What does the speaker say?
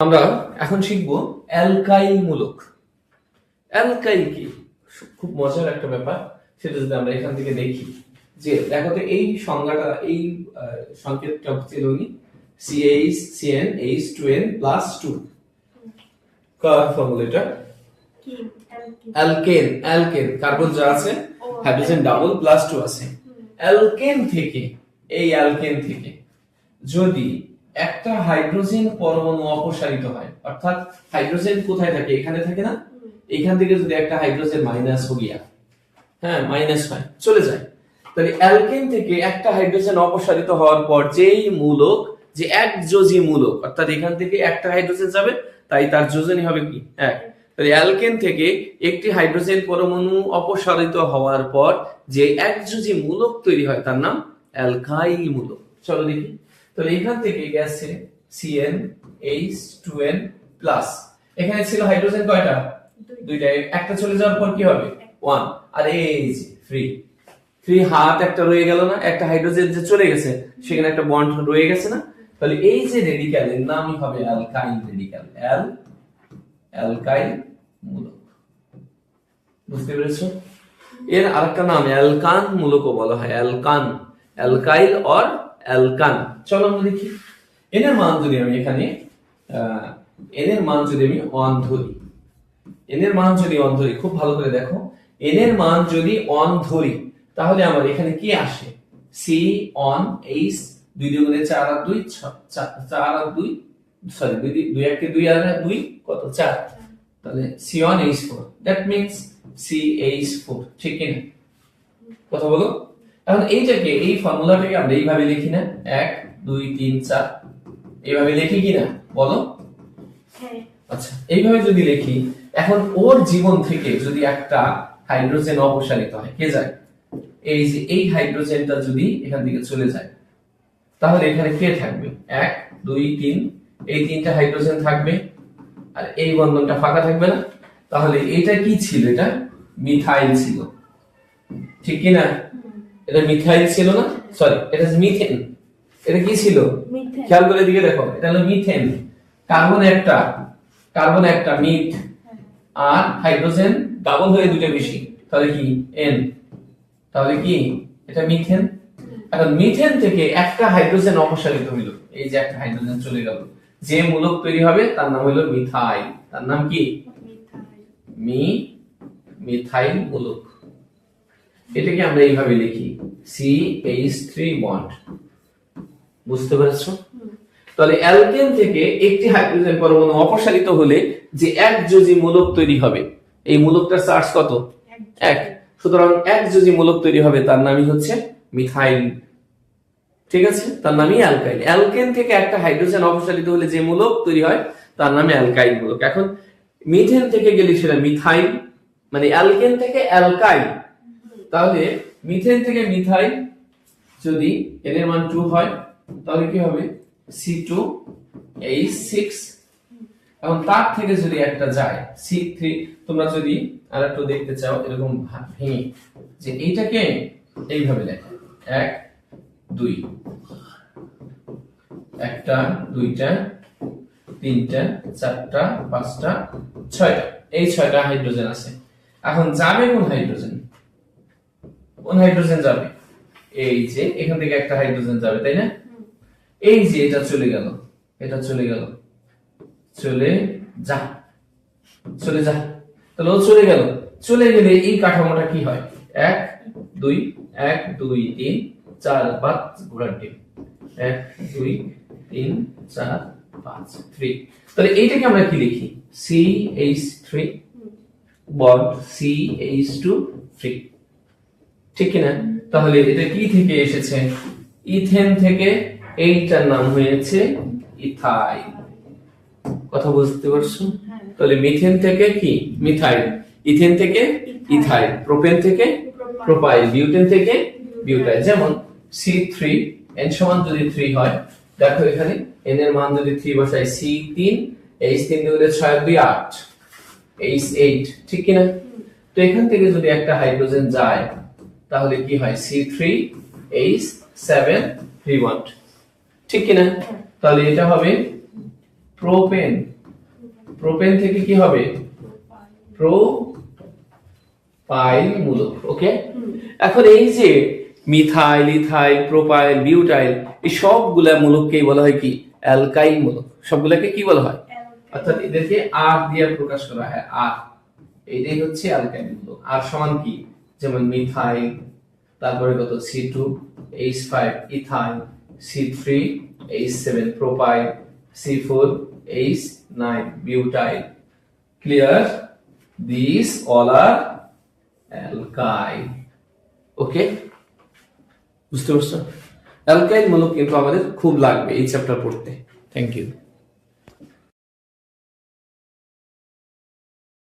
আমরা এখন শিখবো অ্যালকাইল মূলক। অ্যালকাইল কি? খুব মজার একটা ব্যাপার। সেটা যদি আমরা এখান থেকে দেখি যে দেখো তো এই সংজ্ঞাটা, এই সংকেতটা ছিল কি CH CN H2N +2 কার ফর্মুলাটা অ্যালকেন। অ্যালকেন কার্বন যা আছে হাইড্রোজেন ডাবল +2 আছে। অ্যালকেন থেকে, এই অ্যালকেন থেকে যদি একটা হাইড্রোজেন পরমাণু অপসারিত হয়, অর্থাৎ হাইড্রোজেন কোথায় থাকে? এখানে থাকে না? এখান থেকে যদি একটা হাইড্রোজেন মাইনাস হয়ে গিয়া, হ্যাঁ মাইনাস হয়, চলে যায়, তাহলে অ্যালকেন থেকে একটা হাইড্রোজেন অপসারিত হওয়ার পর যেই মূলক, যে একযোজী মূলক, অর্থাৎ এখান থেকে একটা হাইড্রোজেন যাবে, তাই তার যোজনী হবে কি? এক। তাহলে অ্যালকেন থেকে একটি হাইড্রোজেন পরমাণু অপসারিত হওয়ার পর যে একযোজী মূলক তৈরি হয় তার নাম অ্যালকাইল মূলক। চলো দেখি। তাহলে এখান থেকে গেছে CnH2n+, এখানে ছিল হাইড্রোজেন কয়টা? দুইটা। একটা চলে যাওয়ার পর কি হবে? 1। আর এই যে ফ্রি হাত একটা রয়ে গেল না? একটা হাইড্রোজেন যে চলে গেছে সেখানে একটা বন্ড রয়ে গেছে না? তাহলে এই যে রেডিক্যালের নামই হবে অ্যালকাইল রেডিক্যাল, অ্যালকাইল মূলক। বুঝতে পেরেছো? এর আরেকটা নাম অ্যালকান মূলকও বলা হয়, অ্যালকান, অ্যালকাইল অর অ্যালকান। চলো আমরা দেখি। এর মান যদি আমি এখানে এর মান যদি আমি 1 ধরি, এর মান যদি 1 ধরি, খুব ভালো করে দেখো, এর মান যদি 1 ধরি তাহলে আমার এখানে কি আসে? C(ON)H 2 দুগুণে 4 আর 2 4 আর 2 সরি 2 1 কে 2 আর 2 কত? 4। তাহলে C(ON)H4, দ্যাট মিন্স CH4। ঠিক কি না? কথা বলো। এখন এইটাকে, এই ফর্মুলাটাকে আমরা এইভাবে লিখি না? 1 2 3 4 এইভাবে লিখি কি না? বলো। হ্যাঁ। আচ্ছা, এইভাবে যদি লিখি, এখন ওর জীবন থেকে যদি একটা হাইড্রোজেন অপসারিত হয়, কে যায়? এই যে এই হাইড্রোজেনটা যদি এখান থেকে চলে যায়, তাহলে এখানে কে থাকবে? 1 2 3, এই তিনটা হাইড্রোজেন থাকবে, আর এই বন্ধনটা ফাঁকা থাকবে না? তাহলে এটা কি ছিল? এটা মিথাইল ছিল, ঠিক কি না? এটা মিথাইল ছিল না? সরি, এটা মিথেন। এটা কি ছিল? খেয়াল করে দিকে দেখো, এটা হলো মিথেন। কার্বন একটা মিথ, আর হাইড্রোজেন ডাবল হয়ে দুটো বেশি, তাহলে কি? N। তাহলে কি? এটা মিথেন। এখন মিথেন থেকে একটা হাইড্রোজেন অপসারিত হইল, এই যে একটা হাইড্রোজেন চলে গেল, যে মূলক তৈরি হবে তার নাম হলো মিথাইল। তার নাম কি? মিথাইল মূলক। এটাকে আমরা এইভাবে লিখি CH3 বন্ড। বুঝতে পেরেছো? তাহলে অ্যালকেন থেকে একটি হাইড্রোজেন পরমাণু অপসারিত হলে যে একযোজী মূলক তৈরি হবে, এই মূলকটার চার্জ কত? 1। সুতরাং একযোজী মূলক তৈরি হবে, তার নামই হচ্ছে মিথাইল। ঠিক আছে? তার নামই অ্যালকাইল। অ্যালকেন থেকে একটা হাইড্রোজেন অপসারিত হলে যে মূলক তৈরি হয় তার নামে অ্যালকাইল মূলক। এখন মিথেন থেকে গেলে সেটা মিথাইল, মানে অ্যালকেন থেকে অ্যালকাইল। তাহলে মিথেন থেকে মিথাইল যদি n এর মান 2 হয় তাহলে কি হবে? C2H6। এখন তার থেকে যদি একটা যায় C3, তোমরা যদি আরেকটু দেখতে চাও এরকম ভেঙে, যে এইটাকে এইভাবে লেখো 1 2, একটা দুইটা তিনটা চারটা পাঁচটা ছয়টা, এই 6টা হাইড্রোজেন আছে। এখন যাবে কোন হাইড্রোজেন? কোন হাইড্রোজেন যাবে? এই যে এখান থেকে একটা হাইড্রোজেন যাবে, তাই না? এই যে এটা চলে গেল, এটা চলে গেল, চলে যা, চলে যা। তাহলে ও চলে গেল। চলে গেলে এই কাঠামোটা কি হয়? 1 2 1 2 3 4 5 ঘোড়ার ডিম, 1 2 3 4 5 3। তাহলে এইটাকে আমরা কি লিখি? CH3 bond CH2 3। ঠিক কি না? তাহলে এটা কি থেকে এসেছে? ইথেন থেকে। এইটার নাম হয়েছে ইথাইল। কথা বুঝতে পারছো? তাহলে মিথেন থেকে কি? মিথাইল। ইথেন থেকে ইথাইল। প্রোপেন থেকে প্রোপাইল। বিউটেন থেকে বিউটাইল। যেমন C3 n সমান যদি 3 হয়, দেখো এখানে n এর মান যদি 3 বসাই, C3 H3 দুগুণে 6 2 8 H8, ঠিক কি না? তো এখান থেকে যদি একটা হাইড্রোজেন যায় তাহলে কি হয়? C3H7 3 বন্ড, ঠিক কি না? তাহলে এটা হবে প্রোপেন, প্রোপেন থেকে কি হবে? প্রোপাইল মূলক। ওকে, এখন এই যে মিথাইল, ইথাইল, প্রোপাইল, বিউটাইল, এই সবগুলা মূলককেই বলা হয় কি? অ্যালকাইল মূলক। সবগুলাকে কি বলা হয়? অর্থাৎ এদেরকে আর দিয়ে প্রকাশ করা হয়, আর। এইটাই হচ্ছে অ্যালকাইল মূলক। আর সমান কি? যেমন মিথাইল, তারপরে কত? C2 H5 ethyl, C3 H7 propyl, C4 H9 butyl. Clear? This all are alkyl. Okay, বুঝতে পারছো? অ্যালকাইল মূলক কিন্তু আমাদের খুব লাগবে এই চ্যাপ্টার পড়তে। Thank you.